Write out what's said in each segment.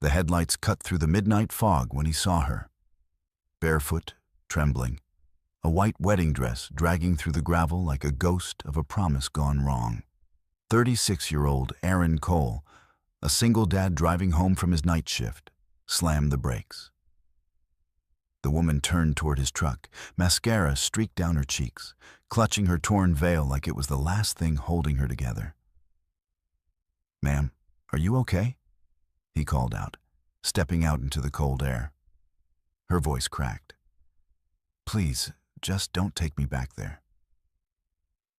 The headlights cut through the midnight fog when he saw her. Barefoot, trembling, a white wedding dress dragging through the gravel like a ghost of a promise gone wrong. 36-year-old Aaron Cole, a single dad driving home from his night shift, slammed the brakes. The woman turned toward his truck, mascara streaked down her cheeks, clutching her torn veil like it was the last thing holding her together. "Ma'am, are you okay?" he called out, stepping out into the cold air. Her voice cracked. "Please, just don't take me back there."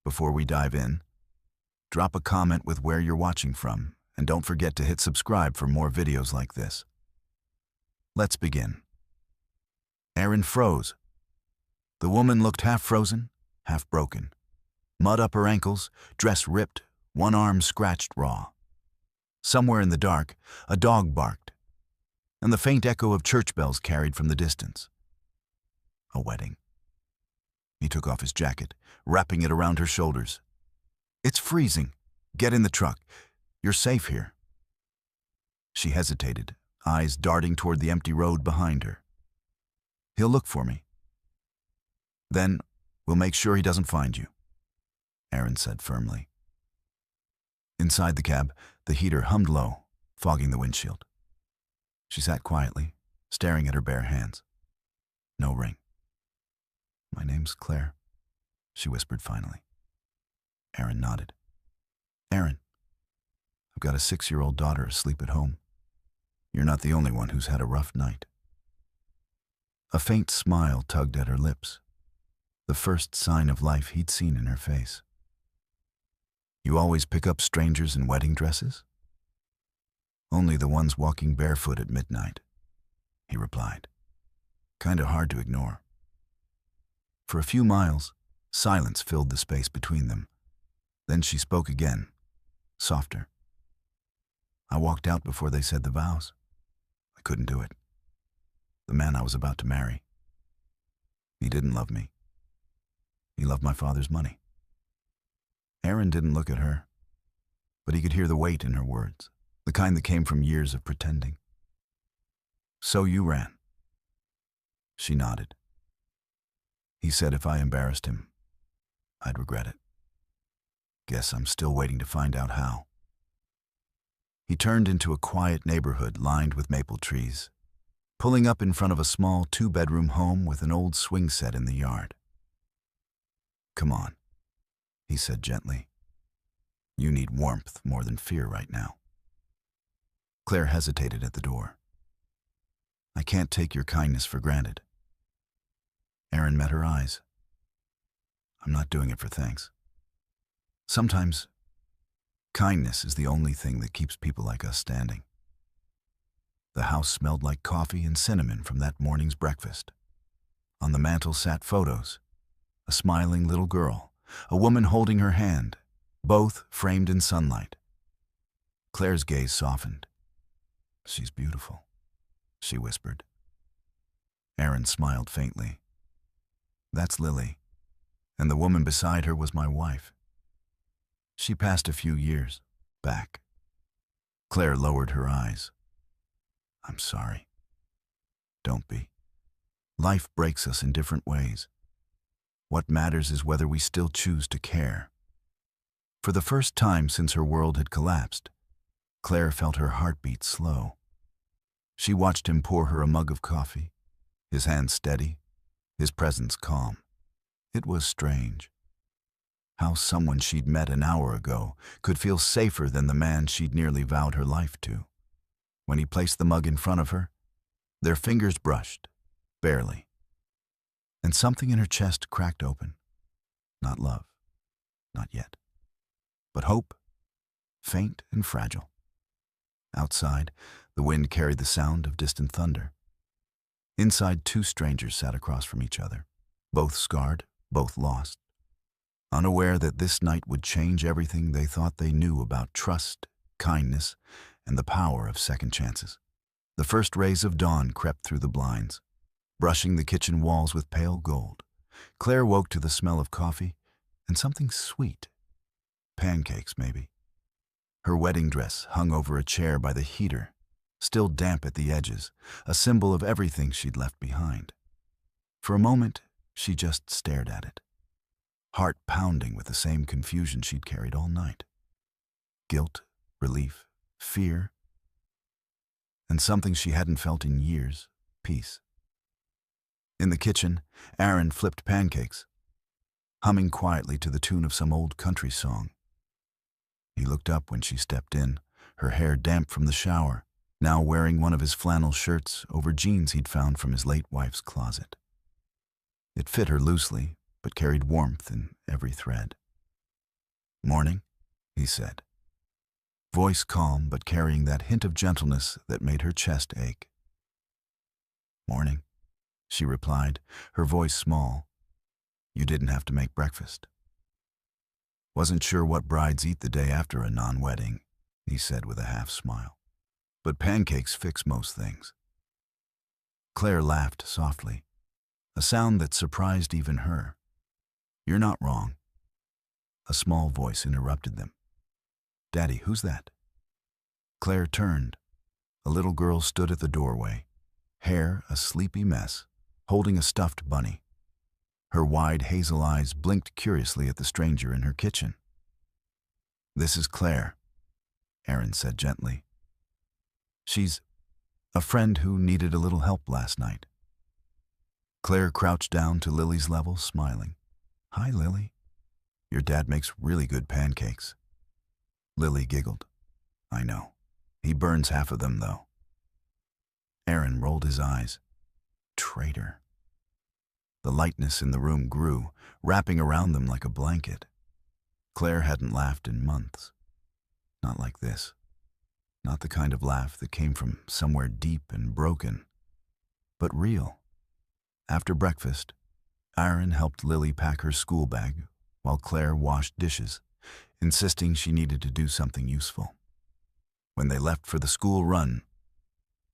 Before we dive in, drop a comment with where you're watching from, and don't forget to hit subscribe for more videos like this. Let's begin. Aaron froze. The woman looked half frozen, half broken. Mud up her ankles, dress ripped, one arm scratched raw. Somewhere in the dark, a dog barked, and the faint echo of church bells carried from the distance. A wedding. He took off his jacket, wrapping it around her shoulders. "It's freezing. Get in the truck. You're safe here." She hesitated, eyes darting toward the empty road behind her. "He'll look for me. Then we'll make sure he doesn't find you," Aaron said firmly. Inside the cab, the heater hummed low, fogging the windshield. She sat quietly, staring at her bare hands. No ring. "My name's Claire," she whispered finally. Aaron nodded. "Aaron, I've got a 6-year-old daughter asleep at home. You're not the only one who's had a rough night." A faint smile tugged at her lips, the first sign of life he'd seen in her face. "You always pick up strangers in wedding dresses?" "Only the ones walking barefoot at midnight," he replied. "Kinda hard to ignore." For a few miles, silence filled the space between them. Then she spoke again, softer. "I walked out before they said the vows. I couldn't do it. The man I was about to marry. He didn't love me. He loved my father's money." Aaron didn't look at her, but he could hear the weight in her words, the kind that came from years of pretending. "So you ran?" She nodded. "He said if I embarrassed him, I'd regret it. Guess I'm still waiting to find out how." He turned into a quiet neighborhood lined with maple trees, pulling up in front of a small 2-bedroom home with an old swing set in the yard. "Come on," he said gently. "You need warmth more than fear right now." Claire hesitated at the door. "I can't take your kindness for granted." Aaron met her eyes. "I'm not doing it for thanks. Sometimes, kindness is the only thing that keeps people like us standing." The house smelled like coffee and cinnamon from that morning's breakfast. On the mantel sat photos, a smiling little girl, a woman holding her hand, both framed in sunlight. Claire's gaze softened. "She's beautiful," she whispered. Aaron smiled faintly. "That's Lily, and the woman beside her was my wife. She passed a few years back." Claire lowered her eyes. "I'm sorry." "Don't be. Life breaks us in different ways. What matters is whether we still choose to care." For the first time since her world had collapsed, Claire felt her heartbeat slow. She watched him pour her a mug of coffee, his hand steady, his presence calm. It was strange. How someone she'd met an hour ago could feel safer than the man she'd nearly vowed her life to. When he placed the mug in front of her, their fingers brushed, barely. And something in her chest cracked open. Not love, not yet. But hope, faint and fragile. Outside, the wind carried the sound of distant thunder. Inside, 2 strangers sat across from each other, both scarred, both lost, unaware that this night would change everything they thought they knew about trust, kindness, and the power of second chances. The first rays of dawn crept through the blinds, brushing the kitchen walls with pale gold. Claire woke to the smell of coffee and something sweet. Pancakes, maybe. Her wedding dress hung over a chair by the heater, still damp at the edges, a symbol of everything she'd left behind. For a moment, she just stared at it, heart pounding with the same confusion she'd carried all night. Guilt, relief, fear, and something she hadn't felt in years, peace. In the kitchen, Aaron flipped pancakes, humming quietly to the tune of some old country song. He looked up when she stepped in, her hair damp from the shower, now wearing one of his flannel shirts over jeans he'd found from his late wife's closet. It fit her loosely, but carried warmth in every thread. "Morning," he said, voice calm but carrying that hint of gentleness that made her chest ache. "Morning," she replied, her voice small. "You didn't have to make breakfast." "Wasn't sure what brides eat the day after a non-wedding," he said with a half smile. "But pancakes fix most things." Claire laughed softly, a sound that surprised even her. "You're not wrong." A small voice interrupted them. "Daddy, who's that?" Claire turned. A little girl stood at the doorway, hair a sleepy mess, holding a stuffed bunny. Her wide hazel eyes blinked curiously at the stranger in her kitchen. "This is Claire," Aaron said gently. "She's a friend who needed a little help last night." Claire crouched down to Lily's level, smiling. "Hi, Lily. Your dad makes really good pancakes." Lily giggled. "I know. He burns half of them, though." Aaron rolled his eyes. Traitor. The lightness in the room grew, wrapping around them like a blanket. Claire hadn't laughed in months. Not like this. Not the kind of laugh that came from somewhere deep and broken, but real. After breakfast, Aaron helped Lily pack her school bag while Claire washed dishes, insisting she needed to do something useful. When they left for the school run,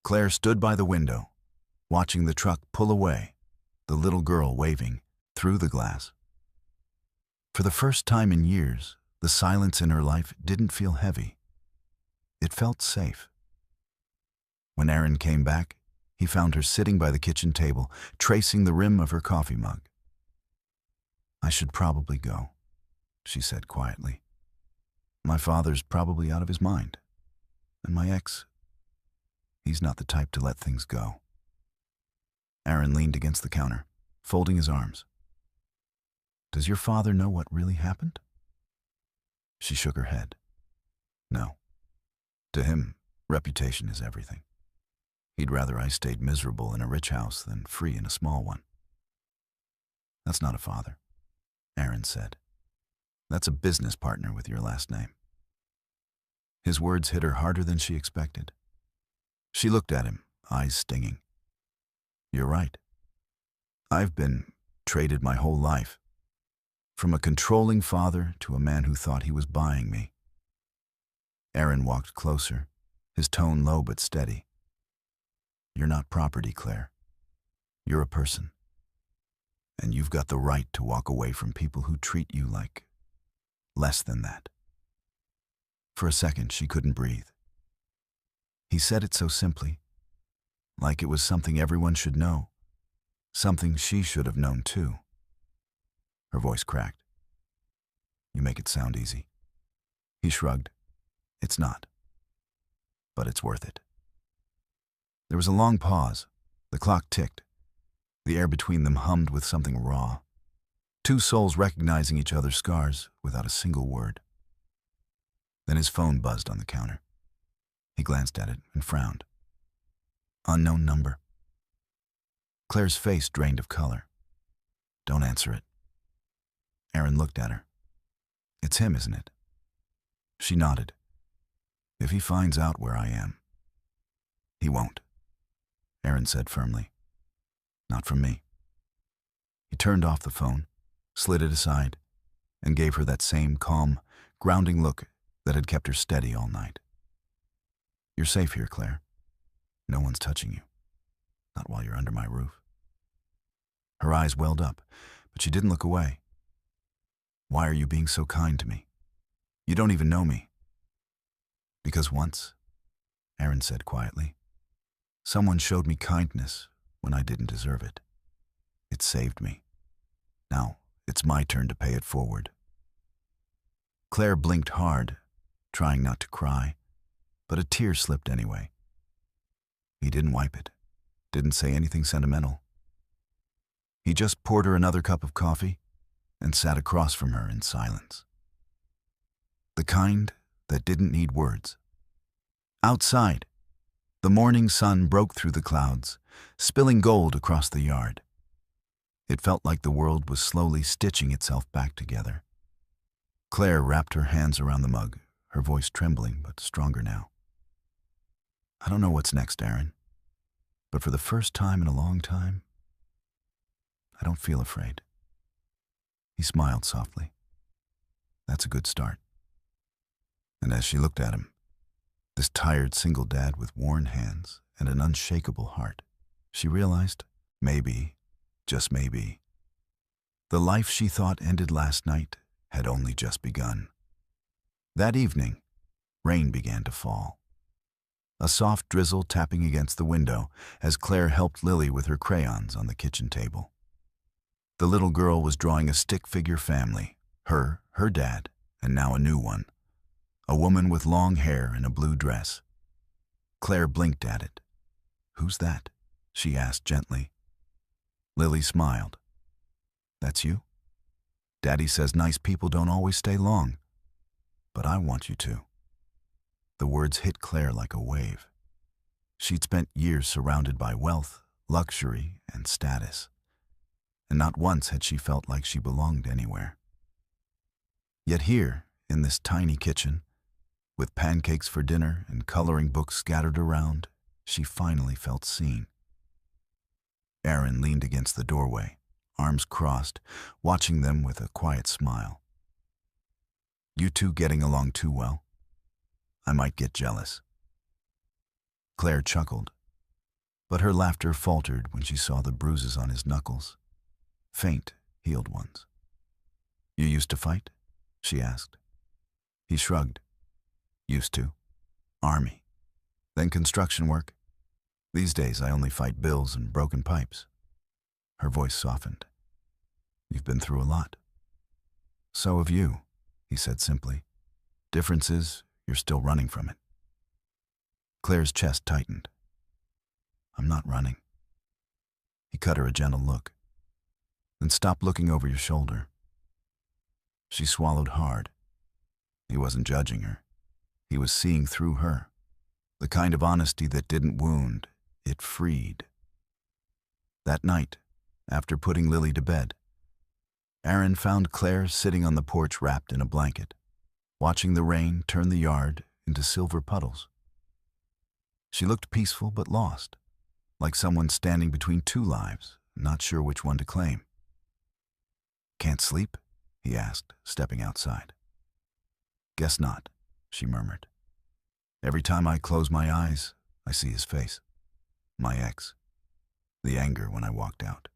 Claire stood by the window, watching the truck pull away, the little girl waving through the glass. For the first time in years, the silence in her life didn't feel heavy. It felt safe. When Aaron came back, he found her sitting by the kitchen table, tracing the rim of her coffee mug. "I should probably go," she said quietly. "My father's probably out of his mind. And my ex, he's not the type to let things go." Aaron leaned against the counter, folding his arms. "Does your father know what really happened?" She shook her head. "No. To him, reputation is everything. He'd rather I stayed miserable in a rich house than free in a small one." "That's not a father," Aaron said. "That's a business partner with your last name." His words hit her harder than she expected. She looked at him, eyes stinging. "You're right. I've been traded my whole life. From a controlling father to a man who thought he was buying me." Aaron walked closer, his tone low but steady. "You're not property, Claire. You're a person. And you've got the right to walk away from people who treat you like less than that." For a second, she couldn't breathe. He said it so simply, like it was something everyone should know, something she should have known too. Her voice cracked. "You make it sound easy." He shrugged. "It's not. But it's worth it." There was a long pause. The clock ticked. The air between them hummed with something raw. Two souls recognizing each other's scars without a single word. Then his phone buzzed on the counter. He glanced at it and frowned. Unknown number. Claire's face drained of color. "Don't answer it." Aaron looked at her. "It's him, isn't it?" She nodded. "If he finds out where I am." "He won't," Aaron said firmly. "Not from me." He turned off the phone, slid it aside, and gave her that same calm, grounding look that had kept her steady all night. "You're safe here, Claire. No one's touching you. Not while you're under my roof." Her eyes welled up, but she didn't look away. "Why are you being so kind to me? You don't even know me." "Because once Aaron said quietly. Someone showed me kindness when I didn't deserve it. It saved me. Now, it's my turn to pay it forward. Claire blinked hard, trying not to cry, but a tear slipped anyway. He didn't wipe it, didn't say anything sentimental. He just poured her another cup of coffee and sat across from her in silence. The kind that didn't need words. Outside, the morning sun broke through the clouds, spilling gold across the yard. It felt like the world was slowly stitching itself back together. Claire wrapped her hands around the mug, her voice trembling but stronger now. I don't know what's next, Aaron, but for the first time in a long time, I don't feel afraid. He smiled softly. That's a good start. And as she looked at him, this tired single dad with worn hands and an unshakable heart, she realized, maybe, just maybe, the life she thought ended last night had only just begun. That evening, rain began to fall. A soft drizzle tapping against the window as Claire helped Lily with her crayons on the kitchen table. The little girl was drawing a stick figure family, her dad, and now a new one. A woman with long hair and a blue dress. Claire blinked at it. Who's that? She asked gently. Lily smiled. That's you? Daddy says nice people don't always stay long, but I want you to. The words hit Claire like a wave. She'd spent years surrounded by wealth, luxury, and status, and not once had she felt like she belonged anywhere. Yet here, in this tiny kitchen, with pancakes for dinner and coloring books scattered around, she finally felt seen. Aaron leaned against the doorway, arms crossed, watching them with a quiet smile. You two getting along too well? I might get jealous. Claire chuckled, but her laughter faltered when she saw the bruises on his knuckles, faint, healed ones. You used to fight? She asked. He shrugged. Used to. Army. Then construction work. These days I only fight bills and broken pipes. Her voice softened. You've been through a lot. So have you, he said simply. Difference is, you're still running from it. Claire's chest tightened. I'm not running. He cut her a gentle look. Then stop looking over your shoulder. She swallowed hard. He wasn't judging her. He was seeing through her. The kind of honesty that didn't wound, it freed. That night, after putting Lily to bed, Aaron found Claire sitting on the porch wrapped in a blanket, watching the rain turn the yard into silver puddles. She looked peaceful but lost, like someone standing between two lives, not sure which one to claim. Can't sleep? He asked, stepping outside. Guess not, she murmured. Every time I close my eyes, I see his face. My ex. The anger when I walked out.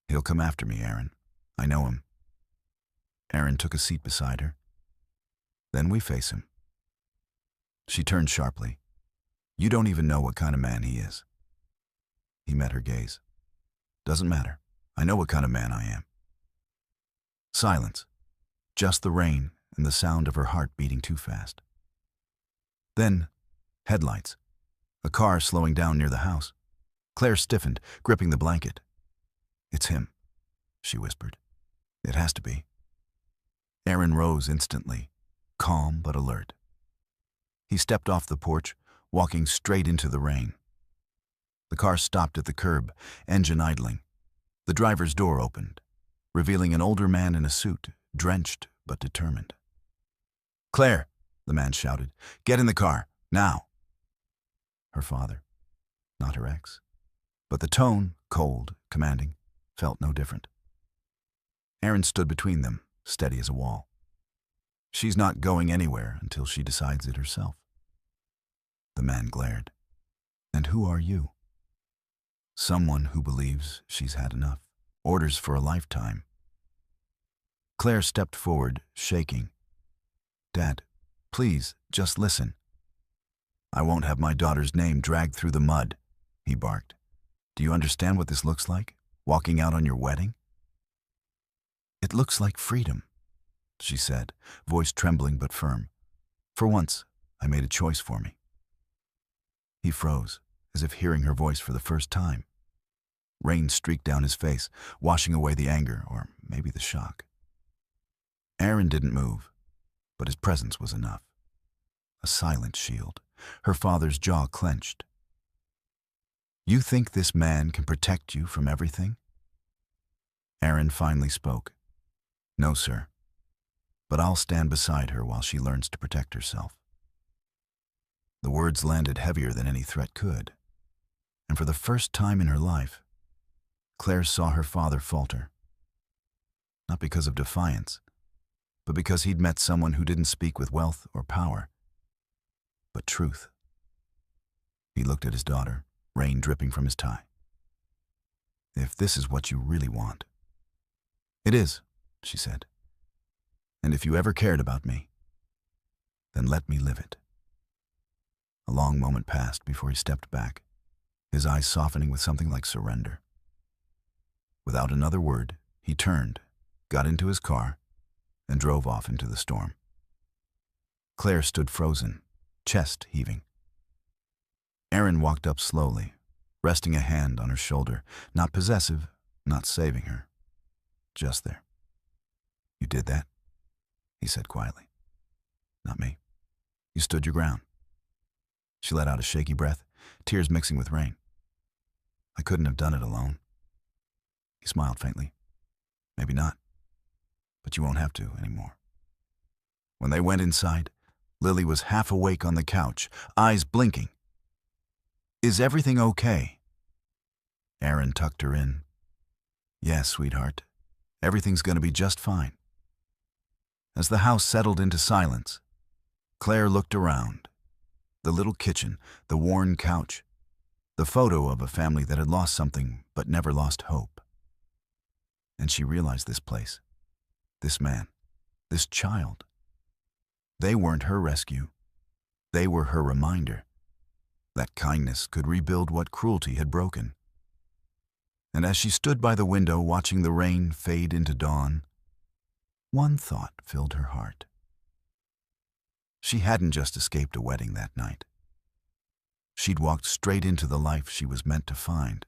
He'll come after me, Aaron. I know him. Aaron took a seat beside her. Then we face him. She turned sharply. You don't even know what kind of man he is. He met her gaze. Doesn't matter. I know what kind of man I am. Silence. Just the rain and the sound of her heart beating too fast. Then, headlights. A car slowing down near the house. Claire stiffened, gripping the blanket. It's him, she whispered. It has to be. Aaron rose instantly, calm but alert. He stepped off the porch, walking straight into the rain. The car stopped at the curb, engine idling. The driver's door opened, revealing an older man in a suit, drenched but determined. Claire, the man shouted, get in the car, now. Her father, not her ex. But the tone, cold, commanding, felt no different. Aaron stood between them, steady as a wall. She's not going anywhere until she decides it herself. The man glared. And who are you? Someone who believes she's had enough. Orders for a lifetime. Claire stepped forward, shaking. Dad, please, just listen. I won't have my daughter's name dragged through the mud, he barked. Do you understand what this looks like, walking out on your wedding? It looks like freedom, she said, voice trembling but firm. For once, I made a choice for me. He froze, as if hearing her voice for the first time. Rain streaked down his face, washing away the anger, or maybe the shock. Aaron didn't move, but his presence was enough. A silent shield, her father's jaw clenched. You think this man can protect you from everything? Aaron finally spoke. No, sir. But I'll stand beside her while she learns to protect herself. The words landed heavier than any threat could, and for the first time in her life, Claire saw her father falter. Not because of defiance, but because he'd met someone who didn't speak with wealth or power, but truth. He looked at his daughter, rain dripping from his tie. If this is what you really want. It is, she said. And if you ever cared about me, then let me live it. A long moment passed before he stepped back, his eyes softening with something like surrender. Without another word, he turned, got into his car, and drove off into the storm. Claire stood frozen, chest heaving. Aaron walked up slowly, resting a hand on her shoulder, not possessive, not saving her. Just there. You did that? He said quietly. Not me. You stood your ground. She let out a shaky breath, tears mixing with rain. I couldn't have done it alone. He smiled faintly. Maybe not. But you won't have to anymore. When they went inside, Lily was half awake on the couch, eyes blinking. Is everything okay? Aaron tucked her in. Yes, sweetheart. Everything's going to be just fine. As the house settled into silence, Claire looked around. The little kitchen, the worn couch, the photo of a family that had lost something but never lost hope. And she realized this place, this man, this child. They weren't her rescue. They were her reminder that kindness could rebuild what cruelty had broken. And as she stood by the window watching the rain fade into dawn, one thought filled her heart. She hadn't just escaped a wedding that night. She'd walked straight into the life she was meant to find.